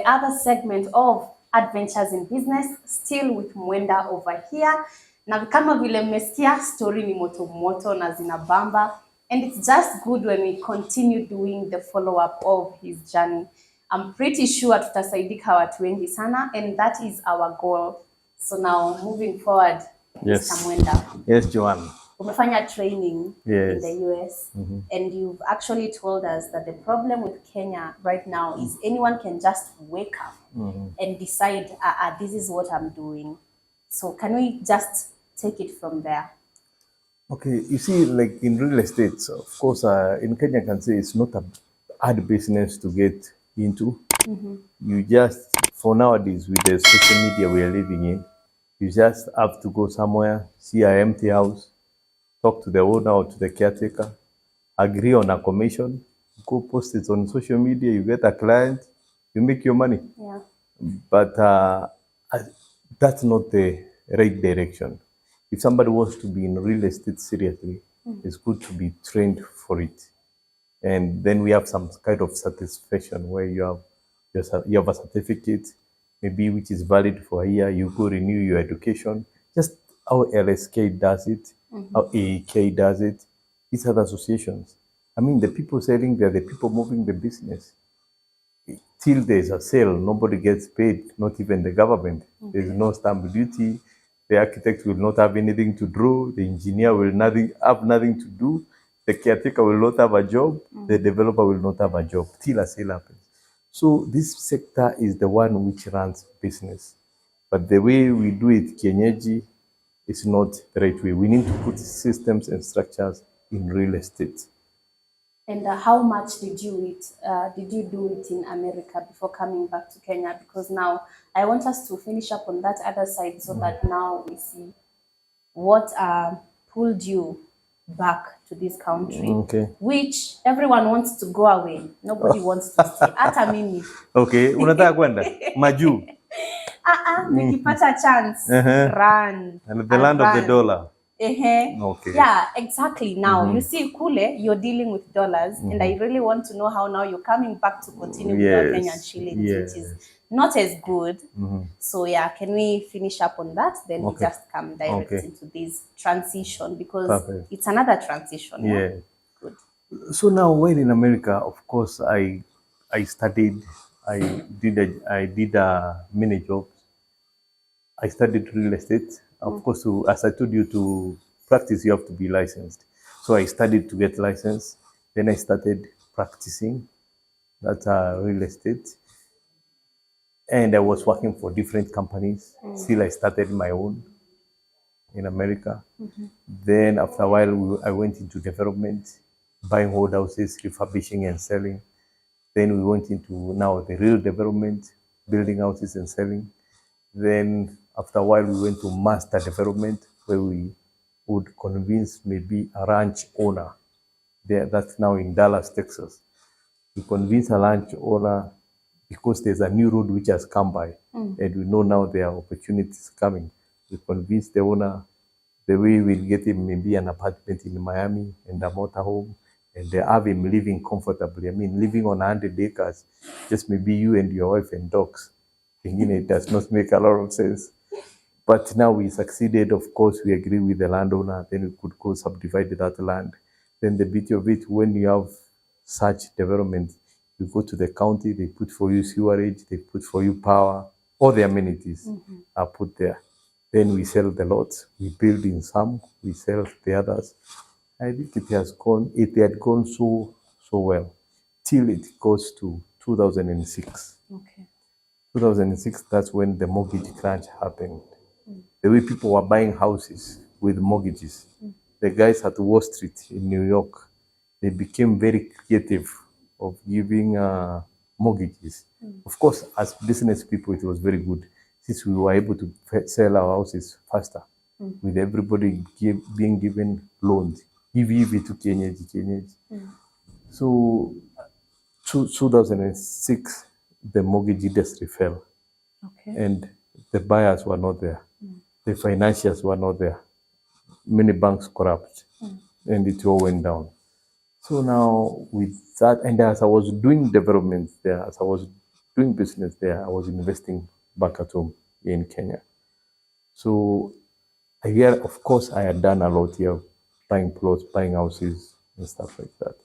other segment of Adventures in Business, still with Mwenda over here. Na kama vile mmesikia, story ni moto moto na zinabamba, and it's just good when we continue doing the follow-up of his journey. I'm pretty sure tutasaidika watu wengi sana, and that is our goal. So now moving forward, yes. Mr. Mwenda. Yes, Joanne. Umefanya training yes. in the US, and you've actually told us that the problem with Kenya right now is anyone can just wake up and decide, this is what I'm doing. So can we just take it from there? Okay, you see, like in real estate, of course, in Kenya, I can say it's not a hard business to get into. You just, for nowadays, with the social media we are living in, you just have to go somewhere, see an empty house, talk to the owner or to the caretaker, agree on a commission, go post it on social media, you get a client, you make your money. Yeah. But that's not the right direction. If somebody wants to be in real estate seriously, it's good to be trained for it. And then we have some kind of satisfaction where you have a certificate, maybe which is valid for a year, you go renew your education, just how LSK does it, how AEK does it, these other associations. I mean, the people selling there, the people moving the business. Till there's a sale, nobody gets paid, not even the government. There's no stamp duty. The architect will not have anything to draw. The engineer will have nothing to do. The caretaker will not have a job. The developer will not have a job till a sale happens. So this sector is the one which runs business. But the way we do it, kienyeji, is not the right way. We need to put systems and structures in real estate. And how much did you do it in America before coming back to Kenya? Because now I want us to finish up on that other side so that now we see what pulled you back to this country, which everyone wants to go away. Nobody wants to stay. Hata mimi. Okay, unataka kwenda majuu? Nikipata chance, run. And the land of the dollar. Okay. Yeah, exactly. Now you see, Kule, you're dealing with dollars, and I really want to know how now you're coming back to continue with your Kenyan shillings, which is not as good. So yeah, can we finish up on that? Then we just come direct into this transition, because it's another transition. Yeah. Good. So now, while in America, of course, I studied. I did many jobs. I studied real estate. Of course, as I told you, to practice, you have to be licensed. So I studied to get licensed. Then I started practicing. That's real estate. And I was working for different companies. Still, I started my own in America. Then after a while, I went into development, buying old houses, refurbishing and selling. Then we went into now the real development, building houses and selling. Then after a while, we went to master development, where we would convince maybe a ranch owner. That's now in Dallas, Texas. We convince a ranch owner because there's a new road which has come by, and we know now there are opportunities coming. We convince the owner the way we'll get him maybe an apartment in Miami and a motorhome, and they have him living comfortably. I mean, living on 100 acres, just maybe you and your wife and dogs. It does not make a lot of sense. But now we succeeded. Of course, we agree with the landowner. Then we could go subdivide that land. Then the beauty of it, when you have such development, you go to the county, they put for you sewerage, they put for you power, all the amenities are put there. Then we sell the lots. We build in some, we sell the others. I think it had gone so well till it goes to 2006. Okay. 2006, that's when the mortgage crunch happened. The way people were buying houses with mortgages. The guys at Wall Street in New York, they became very creative of giving mortgages. Of course, as business people, it was very good, since we were able to sell our houses faster, with everybody being given loans. Hivi to kienyeji. So 2006, the mortgage industry fell. And the buyers were not there. The financiers were not there. Many banks corrupt, and it all went down. So now with that, and as I was doing development there, as I was doing business there, I was investing back at home here in Kenya. So here, of course, I had done a lot here, buying plots, buying houses, and stuff like that.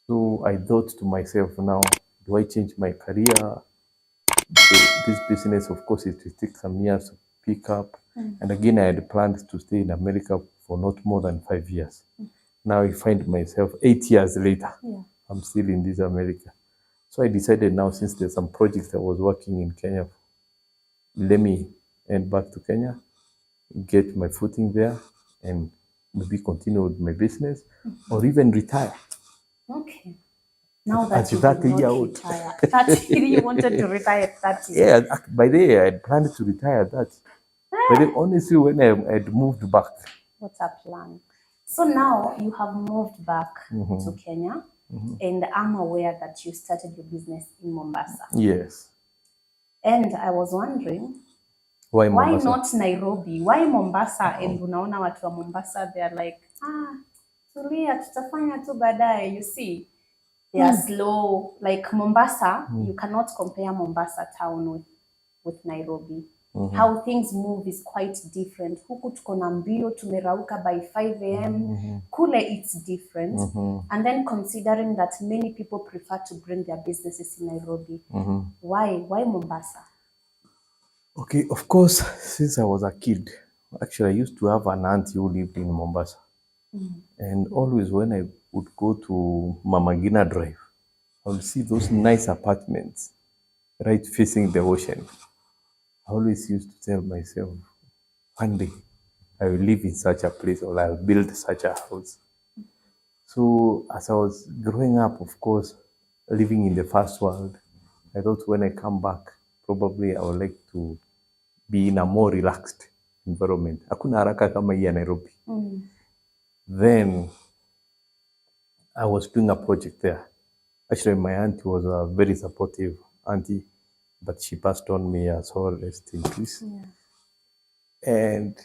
So I thought to myself, now, do I change my career? So this business, of course, it will take some years to pick up. And again, I had planned to stay in America for not more than 5 years. Now I find myself 8 years later, I'm still in this America. So I decided now, since there's some projects I was working in Kenya, let me head back to Kenya, get my footing there, and maybe continue with my business or even retire. Okay. Now that At you 30 did year not old. retire, 30, you wanted to retire at 30. Yeah, by the way, I had planned to retire at that. But then honestly, when I had moved back, What's a plan? So now you have moved back to Kenya, and I'm aware that you started your business in Mombasa. yes. And I was wondering, Why why Mombasa? not Nairobi? Why Mombasa? And unaona watu wa Mombasa, they're like, tulia, tutafanya tu baadaye. You see, they are slow. Like Mombasa, you cannot compare Mombasa town with Nairobi. How things move is quite different. Huku tuko na mbio, tumerauka by 5 a.m. Kule it's different. And then considering that many people prefer to bring their businesses in Nairobi, why Mombasa? Okay, of course, since I was a kid, actually, I used to have an auntie who lived in Mombasa. And always when I would go to Mamagina Drive, I would see those nice apartments right facing the ocean. I always used to tell myself, one day I will live in such a place or I'll build such a house. So as I was growing up, of course, living in the first world, I thought when I come back, probably I would like to be in a more relaxed environment. Hakuna haraka kama hii ya Nairobi. Then I was doing a project there. Actually, my auntie was a very supportive auntie, but she passed on me as well, rest in peace. And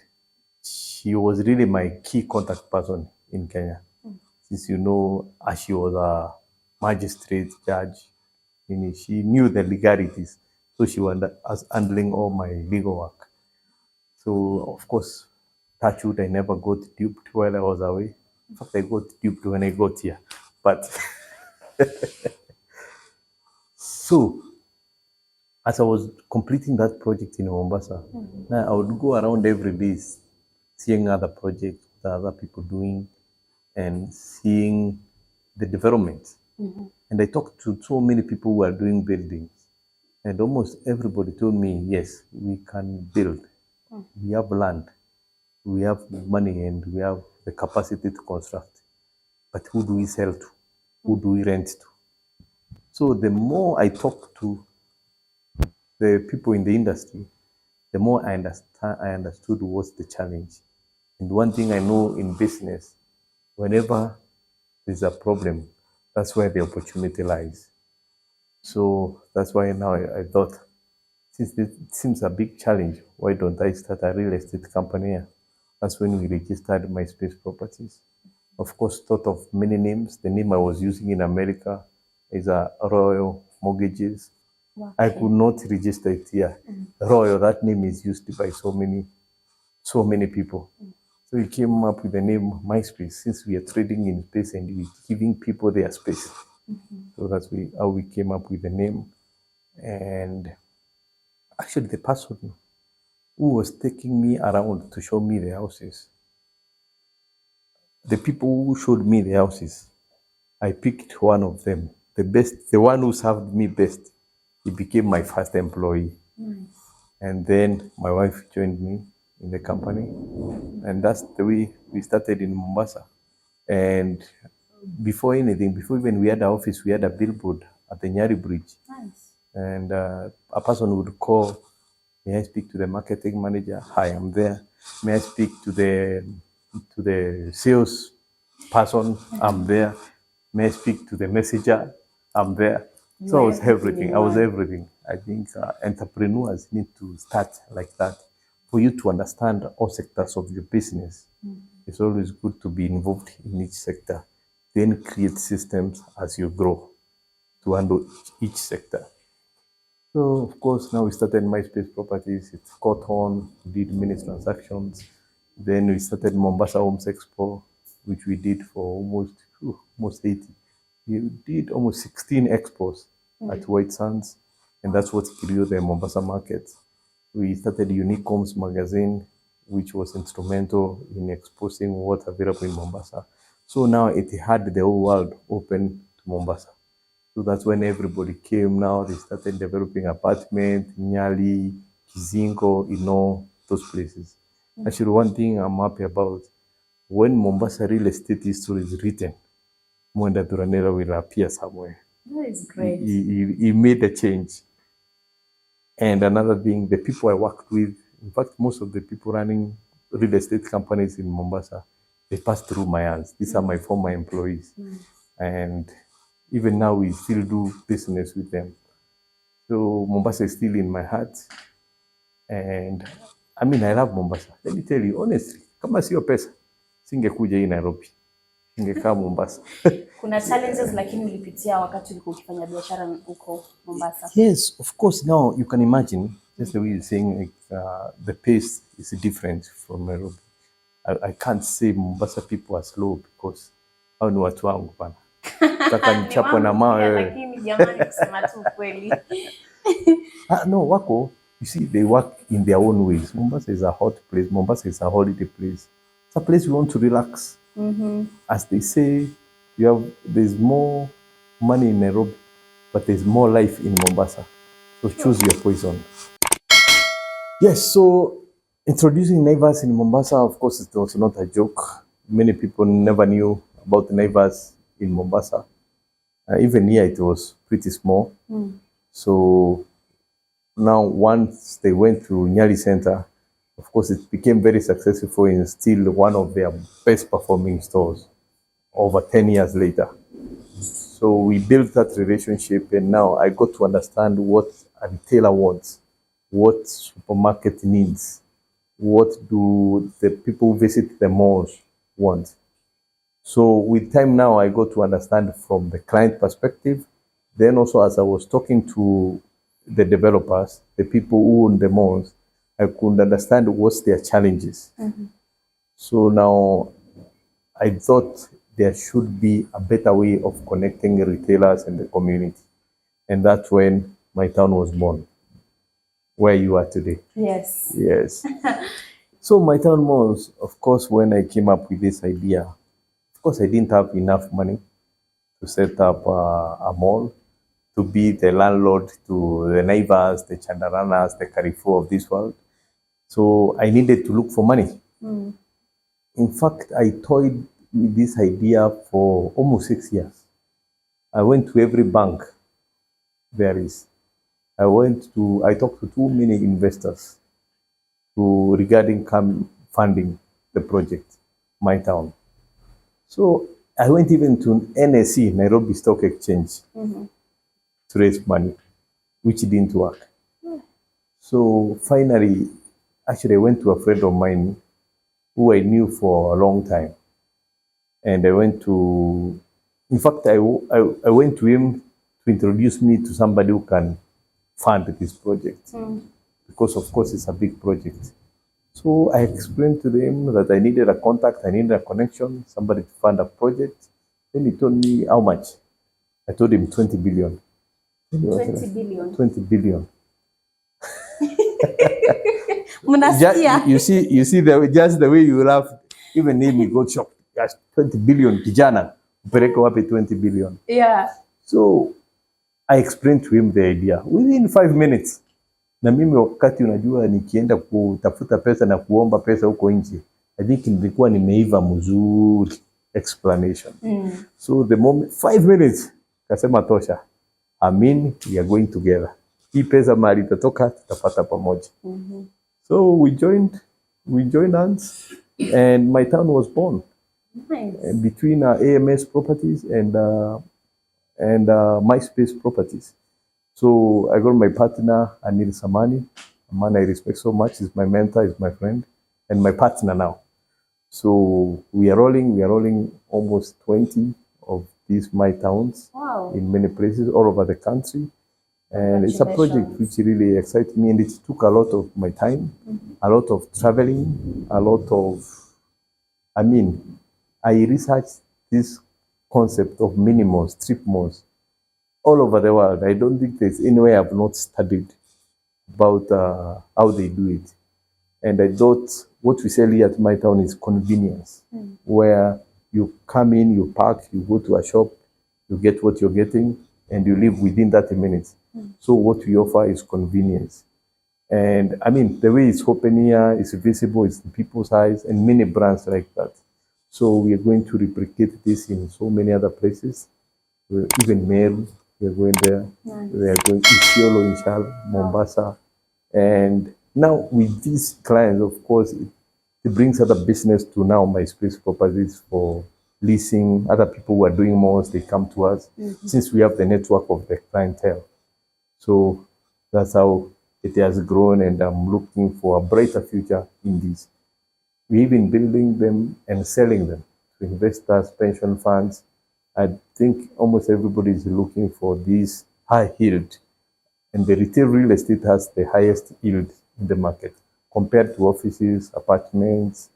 she was really my key contact person in Kenya. Since you know, as she was a magistrate judge, she knew the legalities. So she was handling all my legal work. So, of course, touch wood, I never got duped while I was away. In fact, I got duped when I got here. But so, as I was completing that project in Mombasa, I would go around every day seeing other projects that other people doing and seeing the development. And I talked to so many people who are doing buildings. And almost everybody told me, yes, we can build. We have land, we have money, and we have the capacity to construct. But who do we sell to? Who do we rent to? So the more I talk to the people in the industry, the more I understood what's the challenge. And one thing I know in business, whenever there's a problem, that's where the opportunity lies. So that's why now I thought, since it seems a big challenge, why don't I start a real estate company here? That's when we registered Myspace Properties. Of course, thought of many names. The name I was using in America is Royal Mortgages. Okay. I could not register it here. Royal, that name is used by so many people. So we came up with the name Myspace, since we are trading in space and we're giving people their space. So that's how we came up with the name. And actually, the person who was taking me around to show me the houses, the people who showed me the houses, I picked one of them, the best, the one who served me best. He became my first employee. And then my wife joined me in the company. And that's the way we started in Mombasa. And before even we had an office, we had a billboard at the Nyari Bridge. Nice. And a person would call, may I speak to the marketing manager? Hi, I'm there. May I speak to the sales person? I'm there. May I speak to the messenger? I'm there. So I was everything. I was everything. I think entrepreneurs need to start like that. For you to understand all sectors of your business, it's always good to be involved in each sector. Then create systems as you grow to handle each sector. So of course now we started Myspace properties. It's caught on. We did many transactions. Then we started Mombasa Homes Expo, which we did for almost 80. We did almost 16 expos at White Sands, and that's what grew the Mombasa market. We started Unique Homes magazine, which was instrumental in exposing what's available in Mombasa. So now it had the whole world open to Mombasa. So that's when everybody came. Now they started developing apartments, Nyali, Kizingo, those places. Actually, one thing I'm happy about, when Mombasa real estate history is written, Mwenda Thuranira will appear somewhere. That is great. He made a change. And another thing, the people I worked with, in fact, most of the people running real estate companies in Mombasa, they passed through my hands. These are my former employees. And even now, we still do business with them. So Mombasa is still in my heart. And I mean, I love Mombasa. Let me tell you, honestly, kama sio pesa, singekuja hii Nairobi. Ningekaa Mombasa. Kuna challenges lakini ulipitia wakati ulikuwa ukifanya biashara huko Mombasa. Yes, of course. Now you can imagine, just the way you're saying, like, the pace is different from Nairobi. I can't say Mombasa people are slow because hao ni watu wangu bana. Taka nichapwe na mawe. Lakini jamani kusema tu kweli. No, wako. You see, they work in their own ways. Mombasa is a hot place. Mombasa is a holiday place. It's a place you want to relax. As they say, there's more money in Nairobi, but there's more life in Mombasa. So choose your poison. Yes, so introducing Naivas in Mombasa, of course, it was not a joke. Many people never knew about Naivas in Mombasa. Even here, it was pretty small. So now, once they went to Nyali Center, of course, it became very successful and still one of their best performing stores over 10 years later. So we built that relationship, and now I got to understand what a retailer wants, what supermarket needs, what do the people who visit the malls want. So with time now, I got to understand from the client perspective. Then also, as I was talking to the developers, the people who own the malls, I could understand what's their challenges. So now I thought there should be a better way of connecting retailers and the community. And that's when Mytown was born, where you are today. Yes. Yes. So Mytown malls, of course, when I came up with this idea, of course, I didn't have enough money to set up a mall, to be the landlord to the Naivas, the Chandaranas, the Carrefour of this world. So I needed to look for money. In fact, I toyed with this idea for almost 6 years. I went to every bank there is. I talked to too many investors regarding funding the project, Mytown. So I went even to NSE, Nairobi Stock Exchange, to raise money, which didn't work. So finally, actually, I went to a friend of mine who I knew for a long time. And I went to him to introduce me to somebody who can fund this project. Because, of course, it's a big project. So I explained to them that I needed a contact, I needed a connection, somebody to fund a project. Then he told me how much. I told him 20 billion. 20 billion. 20 billion. You see, just the way you laugh, even if me got shocked. Yes, 20 billion, kijana, upeleke wapi 20 billion. Yeah. So I explained to him the idea within 5 minutes. Na mimi wakati unajua nikienda kutafuta pesa na kuomba pesa huko nje, I think nilikuwa nimeiva mzuri explanation. So the moment 5 minutes kasema tosha. I mean, we are going together. Hii pesa mali itatoka tutapata pamoja. So we joined hands, and Mytown was born. Nice. Between AMS properties and Myspace properties. So I got my partner, Anil Samani, a man I respect so much. He's my mentor, he's my friend, and my partner now. So we are rolling almost 20 of these Mytowns. Wow. In many places all over the country. And it's a project which really excites me, and it took a lot of my time, a lot of traveling, a lot of, I researched this concept of mini malls, strip malls, all over the world. I don't think there's anywhere I've not studied about how they do it. And I thought what we sell here at Mytown is convenience, where you come in, you park, you go to a shop, you get what you're getting, and you leave within 30 minutes. So what we offer is convenience. And the way it's open here is visible, it's in people's eyes, and many brands like that. So we are going to replicate this in so many other places. Even Meru, we are going there. Nice. We are going to Isiolo, Inshallah, Mombasa. And now with these clients, of course, it brings other business to now Myspace properties for leasing. Other people who are doing malls, they come to us since we have the network of the clientele. So that's how it has grown, and I'm looking for a brighter future in this. We're even building them and selling them to investors, pension funds. I think almost everybody is looking for this high yield, and the retail real estate has the highest yield in the market compared to offices, apartments,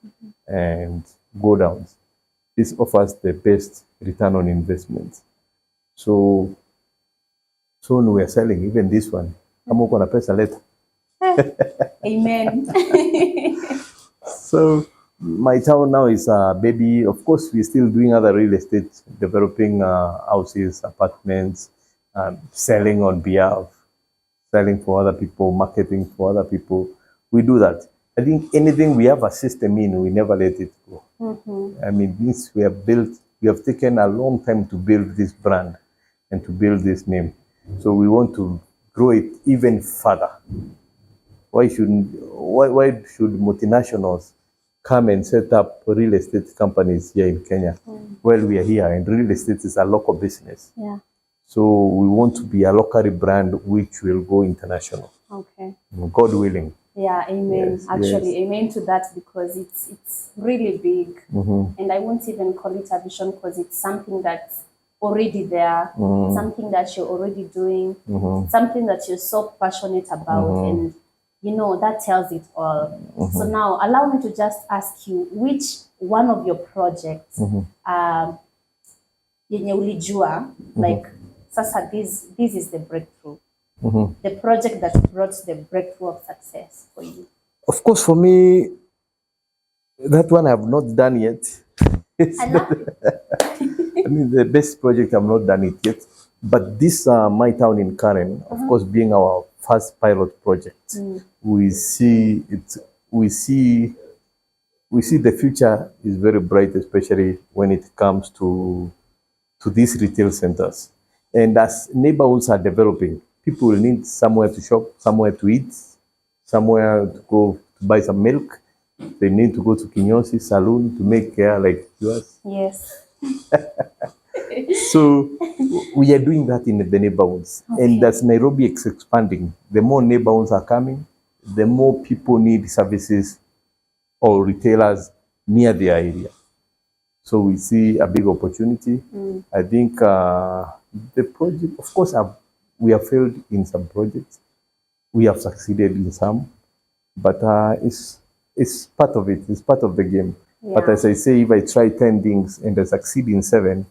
and go downs. This offers the best return on investment. So soon we are selling even this one. I'm going to press a letter. Amen. So Mytown now is a baby. Of course, we're still doing other real estate, developing houses, apartments, selling on behalf, selling for other people, marketing for other people. We do that. I think anything we have a system in, we never let it go. This we have built, we have taken a long time to build this brand and to build this name. So we want to grow it even further. Why should multinationals come and set up real estate companies here in Kenya? Well, we are here, and real estate is a local business. Yeah. So we want to be a local brand which will go international. Okay. God willing. Yeah, amen. Yes, Actually, yes. amen to that, because it's really big. And I won't even call it a vision, because it's something that's already there, something that you're already doing, something that you're so passionate about, and that tells it all. So now allow me to just ask you, which one of your projects yenye ulijua like sasa this is the breakthrough, the project that brought the breakthrough of success for you? Of course, for me, that one I have not done yet. The best project I've not done it yet. But this Mytown in Karen, of course, being our first pilot project, we see it. We see the future is very bright, especially when it comes to these retail centers. And as neighborhoods are developing, people will need somewhere to shop, somewhere to eat, somewhere to go to buy some milk. They need to go to Kinyosi Saloon to make hair like yours. Yes. So we are doing that in the neighborhoods. Okay. And as Nairobi is expanding, the more neighborhoods are coming, the more people need services or retailers near their area. So we see a big opportunity. I think the project, of course, we have failed in some projects. We have succeeded in some, but it's part of it. It's part of the game. Yeah. But as I say, if I try 10 things and I succeed in 7,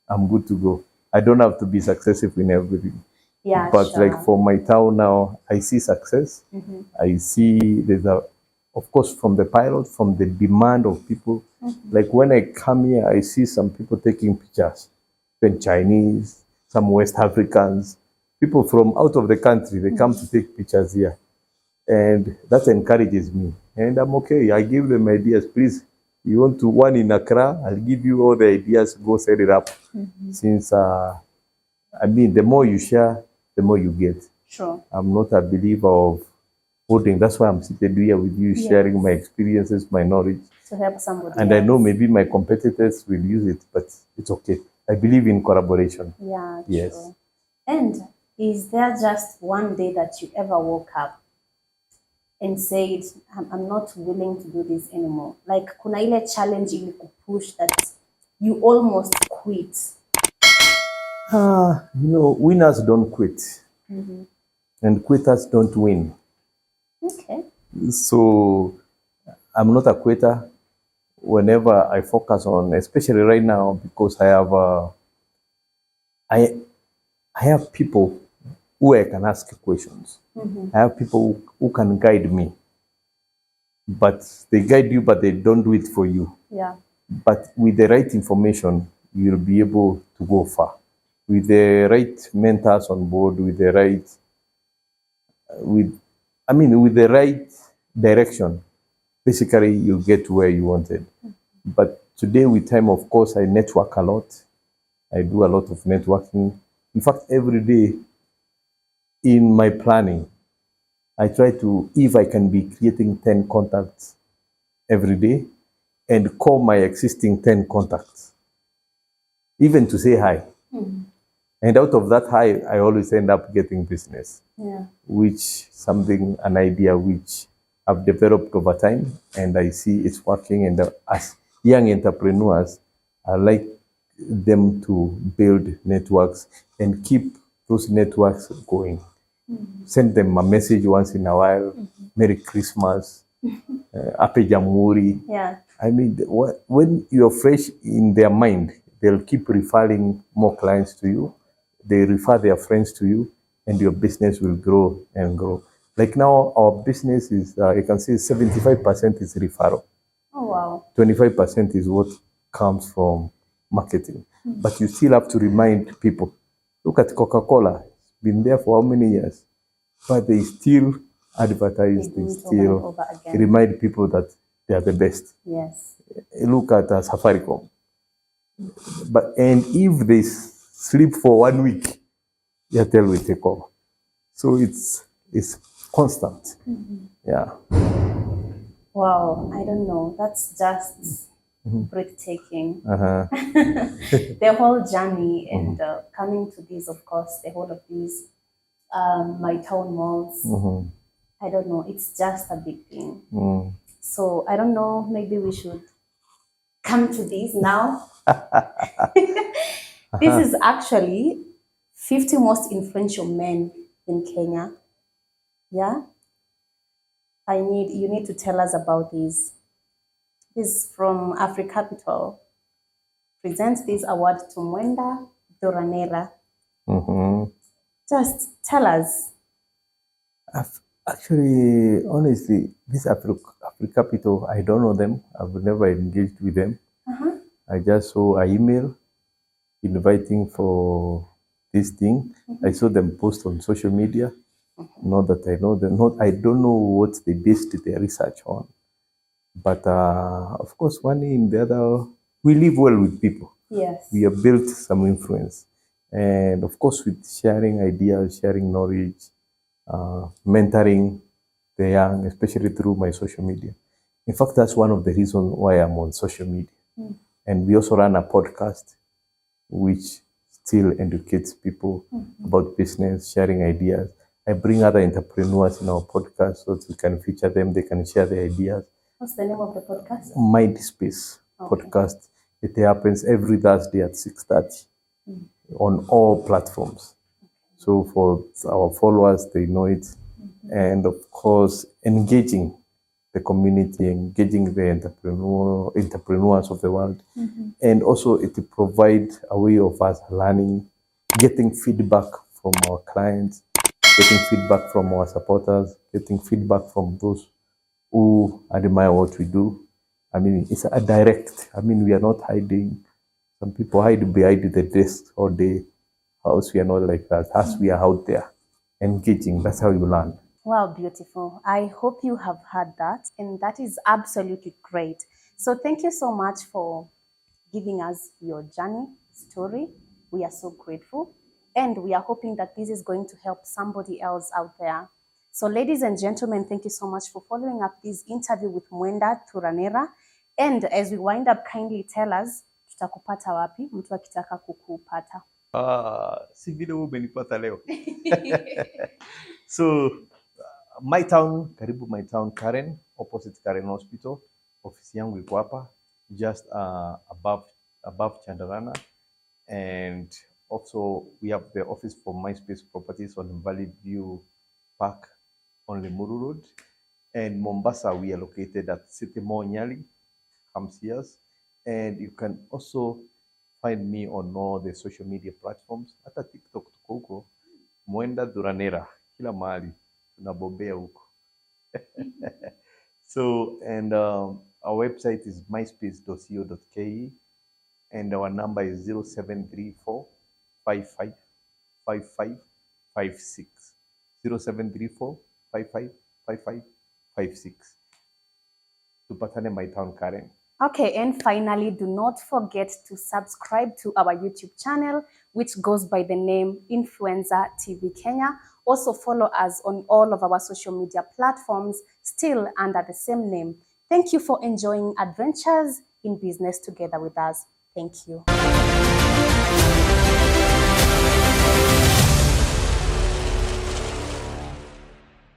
I'm good to go. I don't have to be successful in everything. Yeah, but sure. Like for Mytown now, I see success. I see of course, from the pilot, from the demand of people. Like when I come here, I see some people taking pictures. Even Chinese, some West Africans, people from out of the country, they come to take pictures here. And that encourages me. And I'm okay. I give them ideas. Please, you want to one in Accra? I'll give you all the ideas. Go set it up. Since, the more you share, the more you get. Sure. I'm not a believer of holding. That's why I'm seated here with you, sharing my experiences, my knowledge. To help somebody And else. I know maybe my competitors will use it, but it's okay. I believe in collaboration. Yeah, yes. Sure. And is there just one day that you ever woke up and said, I'm not willing to do this anymore? Like, kuna ile challenge ili kupush that you almost quit? Winners don't quit. And quitters don't win. Okay. So I'm not a quitter. Whenever I focus on, especially right now, because I I have people who I can ask questions. I have people who can guide me, but they guide you, but they don't do it for you. Yeah. But with the right information, you'll be able to go far. With the right mentors on board, with the right, with the right direction, basically you get to where you wanted. But today, with time, of course, I network a lot. I do a lot of networking. In fact, every day in my planning, I try to, if I can be creating 10 contacts every day and call my existing 10 contacts, even to say hi. And out of that hi, I always end up getting business, an idea which I've developed over time, and I see it's working. And as young entrepreneurs, I like them to build networks and keep those networks going. Send them a message once in a while, Merry Christmas, Happy Jamhuri. Yeah. I mean, when you're fresh in their mind, they'll keep referring more clients to you. They refer their friends to you, and your business will grow and grow. Like now, our business is, you can say 75% is referral. Oh, wow. 25% is what comes from marketing. But you still have to remind people. Look at Coca-Cola. It's been there for how many years? But they still advertise, They do they it over and still over again. remind people that they are the best. Yes. Look at Safaricom. And if they sleep for 1 week, Airtel will take over. So it's constant. Yeah. Wow. I don't know. That's just breathtaking. Uh-huh. The whole journey and coming to this, of course, the whole of these Mytown malls. I don't know. It's just a big thing. So I don't know. Maybe we should come to this now. This is actually 50 most influential men in Kenya. Yeah. You need to tell us about this. This is from Africapital. Presents this award to Mwenda Thuranira. Just tell us. Actually, honestly, this Africapital, I don't know them. I've never engaged with them. I just saw an email inviting for this thing. I saw them post on social media. Not that I know them. I don't know what they based their research on. But of course, one in the other, we live well with people. Yes. We have built some influence. And of course, with sharing ideas, sharing knowledge, mentoring the young, especially through my social media. In fact, that's one of the reasons why I'm on social media. And we also run a podcast which still educates people about business, sharing ideas. I bring other entrepreneurs in our podcast so that we can feature them, they can share their ideas. What's the name of the podcast? Myspace podcast. It happens every Thursday at 6:30 on all platforms. So for our followers, they know it. And of course, engaging the community, engaging the entrepreneurs of the world. And also it provides a way of us learning, getting feedback from our clients, getting feedback from our supporters, getting feedback from those who admire what we do. I mean, it's a direct. I mean, we are not hiding. Some people hide behind the desk all day. Us, we are not like that. Us, we are out there engaging. That's how you learn. Wow, beautiful. I hope you have heard that, and that is absolutely great. So thank you so much for giving us your journey story. We are so grateful, and we are hoping that this is going to help somebody else out there. So ladies and gentlemen, thank you so much for following up this interview with Mwenda Thuranira. And as we wind up, kindly tell us, tutakupata wapi mtu akitaka kukupata? Si vile umenipata leo. So, Mytown, karibu Mytown Karen, opposite Karen Hospital. Ofisi yangu iko hapa, just above Chandarana. And Also, we have the office for Myspace properties on Valley View Park on Limuru Road. And Mombasa, we are located at City Mall Nyali, Hamsias. And you can also find me on all the social media platforms. Hata TikTok tuko huko. Mwenda Thuranira. Kila mahali. Tunabobea huko. So, and our website is myspace.co.ke. And our number is 0734 55 55 56. 0734 55 55 56. Tupatane Mytown, Karen. Okay, and finally, do not forget to subscribe to our YouTube channel, which goes by the name Influencer TV Kenya. Also follow us on all of our social media platforms, still under the same name. Thank you for enjoying adventures in business together with us. Thank you.